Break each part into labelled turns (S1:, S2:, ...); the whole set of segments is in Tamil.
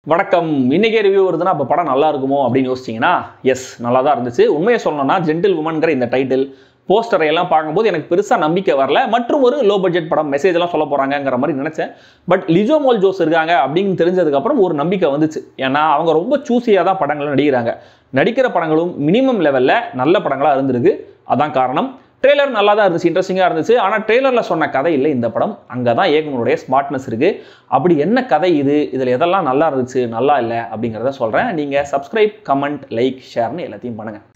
S1: வணக்கம். இன்னைக்கே ரிவ்யூ வருதுன்னா அப்போ படம் நல்லா இருக்குமோ அப்படின்னு யோசிச்சிங்கன்னா எஸ், நல்லா தான் இருந்துச்சு. உண்மையை சொல்லணும்னா ஜென்டில் உமன்கிற இந்த டைட்டில் போஸ்டரை எல்லாம் பார்க்கும்போது எனக்கு பெருசாக நம்பிக்கை வரல. மற்றும் ஒரு லோ பட்ஜெட் படம், மெசேஜ் எல்லாம் சொல்ல போகிறாங்கிற மாதிரி நினச்சேன். பட் லிஜோ மோல் ஜோஸ் இருக்காங்க அப்படின்னு தெரிஞ்சதுக்கப்புறம் ஒரு நம்பிக்கை வந்துச்சு. ஏன்னா அவங்க ரொம்ப சூஸியாக தான் படங்களை நடிக்கிறாங்க. நடிக்கிற படங்களும் மினிமம் லெவலில் நல்ல படங்களாக இருந்திருக்கு. அதான் காரணம். ட்ரெய்லர் நல்லா தான் இருந்துச்சு, இன்ட்ரெஸ்டிங்காக இருந்துச்சு. ஆனால் ட்ரெய்லரில் சொன்ன கதை இல்லை இந்த படம். அங்கே தான் இயக்குனருடைய ஸ்மார்ட்னஸ் இருக்குது. அப்படி என்ன கதை இது, இதில் எதெல்லாம் நல்லா இருந்துச்சு, நல்லா இல்லை அப்படிங்கிறத சொல்கிறேன். நீங்கள் சப்ஸ்கிரைப், கமெண்ட், லைக், ஷேர்னு எல்லாத்தையும் பண்ணுங்கள்.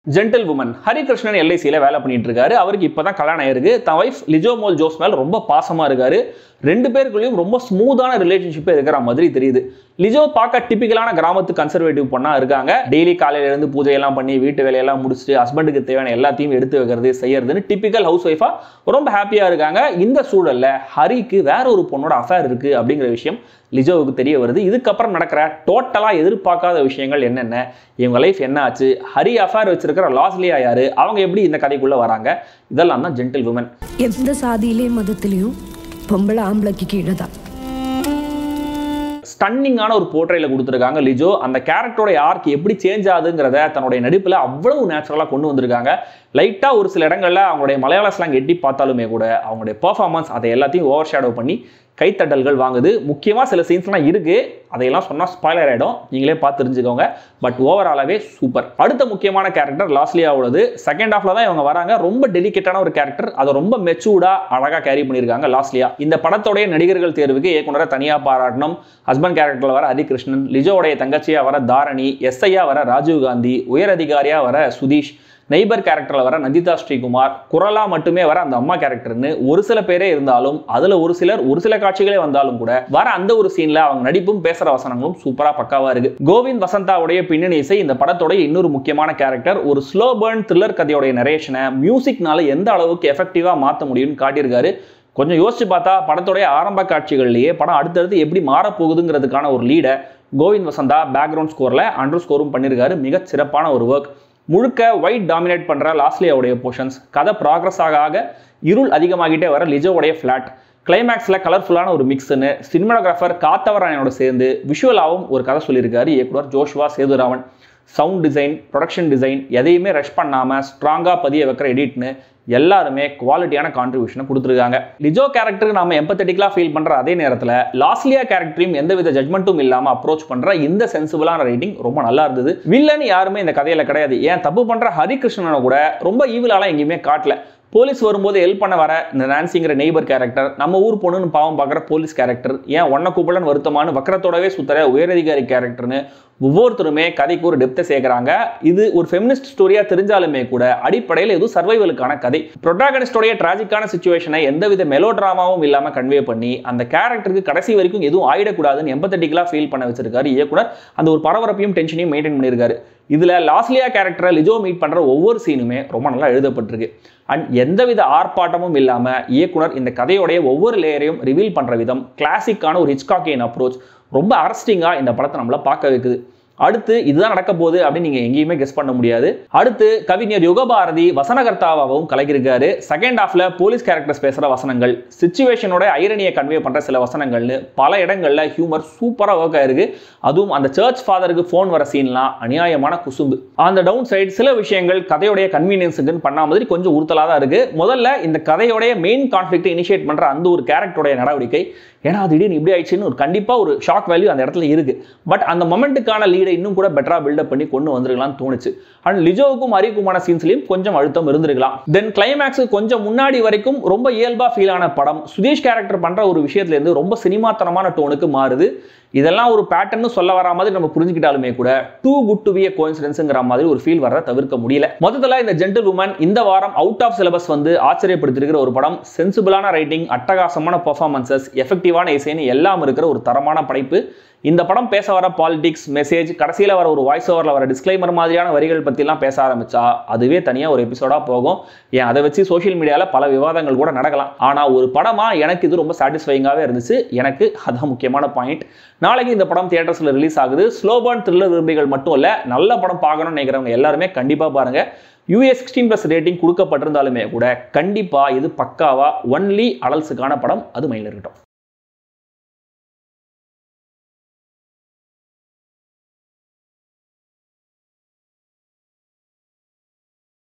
S1: Gentle woman. ஹரிகிருஷ்ணன் எல்ஐசியில் வேலை பண்ணிட்டு இருக்காரு. அவருக்கு இப்போதான் கல்யாணம் ஆயிருக்கு. தன் வைஃப் லிஜோ மோல் ஜோஸ் மேல் ரொம்ப பாசமாக இருக்காரு. ரெண்டு பேருக்குள்ளேயும் ரொம்ப ஸ்மூத்தான ரிலேஷன்ஷிப் இருக்கிற மாதிரி தெரியுது. லிஜோ பார்க்க டிபிக்கலான கிராமத்து கன்சர்வேட்டிவ் பொண்ணா இருக்காங்க. டெய்லி காலையில இருந்து பூஜையெல்லாம் பண்ணி வீட்டு வேலையெல்லாம் முடிச்சுட்டு ஹஸ்பண்டுக்கு தேவையான எல்லாத்தையும் எடுத்து வைக்கிறது, செய்யறதுன்னு டிபிக்கல் ஹவுஸ் ஒய்ஃபா ரொம்ப ஹாப்பியா இருக்காங்க. இந்த சூழல்ல ஹரிக்கு வேற ஒரு பொண்ணோட அஃபேர் இருக்கு அப்படிங்கிற விஷயம் லிஜோவுக்கு தெரிய வருது. இதுக்கப்புறம் நடக்கிற டோட்டலா எதிர்பார்க்காத விஷயங்கள் என்னென்ன, இவங்க லைஃப் என்ன ஆச்சு, ஹரி அஃபேர் வச்சிருக்கிற லாஸ்லியா யாரு, அவங்க எப்படி இந்த கதைக்குள்ள வராங்க, இதெல்லாம் தான் ஜென்டில் உமன்.
S2: எந்த சாதியிலையும் மதத்திலையும் பொம்பளை ஆம்பளைக்கு கீழே தான்.
S1: ஸ்டன்னிங்கான ஒரு போர்ட்ரேல கொடுத்துருக்காங்க லிஜோ. அந்த கேரக்டரோட யாருக்கு எப்படி சேஞ்ச் ஆகுதுங்கிறத தன்னுடைய நடிப்பில் அவ்வளவு நேச்சுரலாக கொண்டு வந்திருக்காங்க. லைட்டாக ஒரு சில இடங்களில் அவங்களுடைய மலையாள ஸ்லாங் எட்டி பார்த்தாலுமே கூட அவங்களுடைய பெர்ஃபார்மன்ஸ் அதை எல்லாத்தையும் ஓவர் ஷேடோ பண்ணி கைத்தட்டல்கள் வாங்குது. முக்கியமாக சில சீன்ஸ்லாம் இருக்குது, அதையெல்லாம் சொன்னால் ஸ்பாய்லர் ஆகிடும், நீங்களே பார்த்து தெரிஞ்சுக்கோங்க. பட் ஓவராலாகவே சூப்பர். அடுத்த முக்கியமான கேரக்டர் லாஸ்லியாவோடது. செகண்ட் ஹாஃப்ல தான் இவங்க வராங்க. ரொம்ப டெலிகேட்டான ஒரு கேரக்டர், அதை ரொம்ப மெச்சூர்டாக அழகாக கேரி பண்ணியிருக்காங்க லாஸ்லியா. இந்த படத்தோடைய நடிகர்கள் தேர்வுக்கு இயக்குனரை தனியாக பாராட்டணும். ஹஸ்பண்ட் கேரக்டரில் வர ஹரிகிருஷ்ணன், லிஜோவுடைய தங்கச்சியாக வர தாரணி, எஸ்ஐயா வர ராஜீவ் காந்தி, உயர் அதிகாரியாக வர சுதீஷ், நெய்பர் கேரக்டரில் வர நந்திதா ஸ்ரீகுமார், குரலா மட்டுமே வர அந்த அம்மா கேரக்டர்னு ஒரு சில பேரே இருந்தாலும் அதில் ஒரு சில காட்சிகளே வந்தாலும் கூட வர அந்த ஒரு சீன்ல அவங்க நடிப்பும் பேசுற வசனங்களும் சூப்பரா பக்காவா இருக்கு. கோவிந்த் வசந்தாவுடைய பின்னணி இசை இந்த படத்தோட இன்னொரு முக்கியமான கேரக்டர். ஒரு ஸ்லோ பர்ன் த்ரில்லர் கதையோடைய நரேஷனை மியூசிக்னால எந்த அளவுக்கு எஃபெக்டிவா மாற்ற முடியும்னு காட்டியிருக்காரு. கொஞ்சம் யோசிச்சு பார்த்தா படத்தோடைய ஆரம்ப காட்சிகள்லேயே படம் அடுத்தடுத்து எப்படி மாறப்போகுதுங்கிறதுக்கான ஒரு லீடை கோவிந்த் வசந்தா பேக்ரவுண்ட் ஸ்கோர்ல அண்டர் ஸ்கோரும் பண்ணியிருக்காரு. மிக சிறப்பான ஒரு ஒர்க். முழுக்க ஒயிட் டாமினேட் பண்ற லாஸ்லியாவுடைய போர்ஷன்ஸ், கதை ப்ராக்ரஸ் ஆக இருள் அதிகமாகிட்டே வர லிஜோவுடைய ஃபிளாட், கிளைமேக்ஸில் கலர்ஃபுல்லான ஒரு மிக்ஸ்னு சினிமாட்டோகிராஃபர் காத்தவராயனோட சேர்ந்து விஷுவலாகவும் ஒரு கதை சொல்லியிருக்காரு இயக்குனர் Joshua Sethuraman. Sound design, production design எதையுமே ரஷ் பண்ணாமல் ஸ்ட்ராங்காக பதிய வைக்கிற எடிட்னு எல்லாருமே குவாலிட்டியான கான்ட்ரிபியூஷனை கொடுத்துருக்காங்க. லிஜோ கேரக்டருக்கு நாம எம்பத்தட்டிக்கலா ஃபீல் பண்ற அதே நேரத்தில் லாஸ்லியா கேரக்டரையும் எந்தவித ஜட்மெண்ட்டும் இல்லாமல் அப்ரோச் பண்ற இந்த சென்சிபிளான ரைட்டிங் ரொம்ப நல்லா இருந்தது. வில்லன் யாருமே இந்த கதையில கிடையாது. ஏன் தப்பு பண்ற ஹரிகிருஷ்ணனை கூட ரொம்ப ஈவிலாலாம் எங்கேயுமே காட்டல. போலீஸ் வரும்போது ஹெல்ப் பண்ண வர இந்த நான்சிங்கிற நெய்பர் கேரக்டர், நம்ம ஊர் பொண்ணுன்னு பாவம் பார்க்குற போலீஸ் கேரக்டர், ஏன் ஒன்ன கூப்பிடன்னு வருத்தமான வக்கரத்தோடவே சுத்தர உயரதிகாரி கேரக்டர்னு ஒவ்வொருத்தருமே கதைக்கு ஒரு டெப்த்தை சேர்க்கிறாங்க. இது ஒரு ஃபெமினிஸ்ட் ஸ்டோரியா தெரிஞ்சாலுமே கூட அடிப்படையில் எதுவும் சர்வைவலுக்கான கதை. ப்ரொட்டாகனிஸ்டோடைய டிராஜிக்கான சிச்சுவேஷனை எந்தவித மெலோ டிராமாவும் இல்லாமல் கன்வே பண்ணி அந்த கேரக்டருக்கு கடைசி வரைக்கும் எதுவும் ஆயிடக்கூடாதுன்னு எம்பத்தட்டிக்கலா ஃபீல் பண்ண வச்சிருக்காரு இயக்குனர். அந்த ஒரு பரபரப்பையும் டென்ஷனையும் மெயின்டைன் பண்ணியிருக்காரு. இதுல லாஸ்லியா கேரக்டரை லிஜோ மீட் பண்ற ஒவ்வொரு சீனுமே ரொம்ப நல்லா எழுதப்பட்டிருக்கு. அண்ட் எந்தவித ஆர்ப்பாட்டமும் இல்லாம இயக்குனர் இந்த கதையோடைய ஒவ்வொரு லேயரையும் ரிவீல் பண்ற விதம் கிளாசிக்கான ஒரு ஹிட்ச்காக்கியன் அப்ரோச் ரொம்ப அரஸ்டிங்கா இந்த படத்தை நம்மள பார்க்க வைக்குது. அடுத்து இதுதான் நடக்க போகுது அப்படின்னு நீங்க எங்கேயுமே கெஸ் பண்ண முடியாது. அடுத்து கவிஞர் யுகபாரதி வசனகர்த்தாவாகவும் கலக்கியிருக்காரு. செகண்ட் ஹாஃப்ல போலீஸ் கேரக்டர்ஸ் பேசுற வசனங்கள், சிச்சுவேஷனோட ஐரனியை கன்வே பண்ற சில வசனங்கள்னு பல இடங்கள்ல ஹியூமர் சூப்பரா ஒர்க் ஆயிருக்கு. அதுவும் அந்த சர்ச் ஃபாதருக்கு ஃபோன் வர சீன்லாம் அநியாயமான குசும்பு. அந்த டவுன் சைடு சில விஷயங்கள் கதையோடைய கன்வீனியன்ஸுக்குன்னு பண்ண மாதிரி கொஞ்சம் உறுத்தலா தான் இருக்கு. முதல்ல இந்த கதையோடைய மெயின் கான்ஃபிளிக்ட் இனிஷியேட் பண்ற அந்த ஒரு கேரக்டருடைய நடவடிக்கை, ஏன்னா திடீர்னு இப்படி ஆயிடுச்சுன்னு ஒரு கண்டிப்பா ஒரு ஷாக் வேல்யூ அந்த இடத்துல இருக்கு. பட் அந்த மொமெண்ட்டுக்கான லீடை இன்னும் கூட பெட்டரா பில்டப் பண்ணி கொண்டு வந்திருக்கலாம்னு தோணுச்சு. அண்ட் லிஜோவுக்கும் ஹரிக்குமான சீன்ஸ்லயும் கொஞ்சம் அழுத்தம் இருந்திருக்கலாம். தென் கிளைமேக்ஸ் கொஞ்சம் முன்னாடி வரைக்கும் ரொம்ப இயல்பா ஃபீல் ஆன படம் சுதீஷ் கேரக்டர் பண்ற ஒரு விஷயத்துல இருந்து ரொம்ப சினிமாத்தனமான டோனுக்கு மாறுது. இதெல்லாம் ஒரு பேட்டர்னு சொல்ல வர மாதிரி நம்ம புரிஞ்சுக்கிட்டாலுமே கூட too good to be a கோஇன்சிடென்ஸ்ங்கிற மாதிரி ஒரு ஃபீல் வர தவிர்க்க முடியல. மொத்தத்தில் இந்த ஜென்டில் உமன் இந்த வாரம் அவுட் ஆஃப் சிலபஸ் வந்து ஆச்சரியப்படுத்திருக்கிற ஒரு படம். சென்சிபிளான ரைட்டிங், அட்டகாசமான பெர்ஃபார்மன்சஸ், எஃபெக்டிவான இசைன்னு எல்லாம் இருக்கிற ஒரு தரமான படைப்பு. இந்த படம் பேச வர பாலிடிக்ஸ், மெசேஜ், கடைசியில் வர ஒரு வாய்ஸ் ஓவரில் வர டிஸ்க்ளைமர் மாதிரியான வரிகள் பற்றிலாம் பேச ஆரம்பிச்சா அதுவே தனியாக ஒரு எபிசோடாக போகும். ஏன் அதை வச்சு சோஷியல் மீடியாவில் பல விவாதங்கள் கூட நடக்கலாம். ஆனால் ஒரு படமாக எனக்கு இது ரொம்ப சாட்டிஸ்ஃபைங்காகவே இருந்துச்சு. எனக்கு அதான் முக்கியமான பாயிண்ட். நாளைக்கு இந்த படம் தியேட்டர்ஸில் ரிலீஸ் ஆகுது. ஸ்லோ பர்ன் த்ரில்லர் விரும்பிகள் மட்டும் இல்லை, நல்ல படம் பார்க்கணும்னு நினைக்கிறவங்க எல்லாருமே கண்டிப்பாக பாருங்கள். US 16+ ரேட்டிங் கொடுக்கப்பட்டிருந்தாலுமே கூட கண்டிப்பாக இது பக்காவா ஒன்லி அடல்ட்ஸுக்கான படம், அது மைண்டில் இருக்கட்டும்.